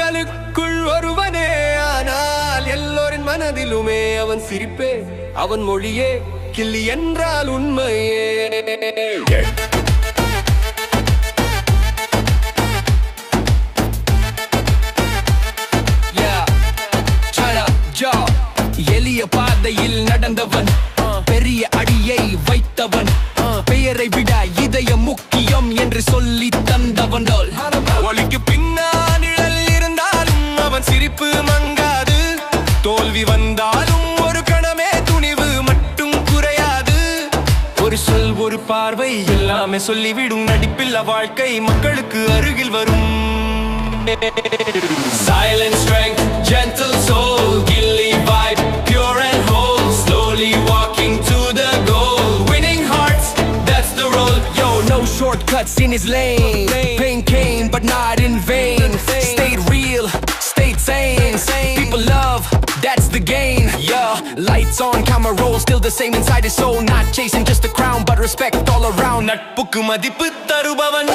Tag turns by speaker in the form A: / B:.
A: மக்களுக்குள் ஒருவனே, ஆனால் எல்லோரின் மனதிலுமே அவன் சிரிப்பே, அவன் மொழியே கிள்ளி என்றால் உண்மையே. எளிய பாதையில் நடந்தவன், பெரிய அடியை வைத்தவன், பெயரை விட இதயம் முக்கியம் என்று சொல்லி தந்தவன். ஒளிக்கு பின்னால் இருந்தாலும் அவன் சிரிப்பு மங்காது, தோல்வி வந்தாலும் ஒரு கணமே துணிவு மட்டும் குறையாது. ஒரு சொல் ஒரு பார்வை எல்லாமே சொல்லிவிடும், நடிப்பில்ல வாழ்க்கை மக்களுக்கு அருகில் வரும். Silent strength, gentle soul, gilly vibe, pure and whole, slowly walking to the goal, winning hearts, that's the role. Yo, no shortcuts in his lane, pain came but not in vain, stayed real, stayed sane, people love, that's the gain. Yeah, lights on, camera roll, still the same inside his soul, not chasing just a crown but respect all around. நட்புக்கு மதிப்பு தருபவன்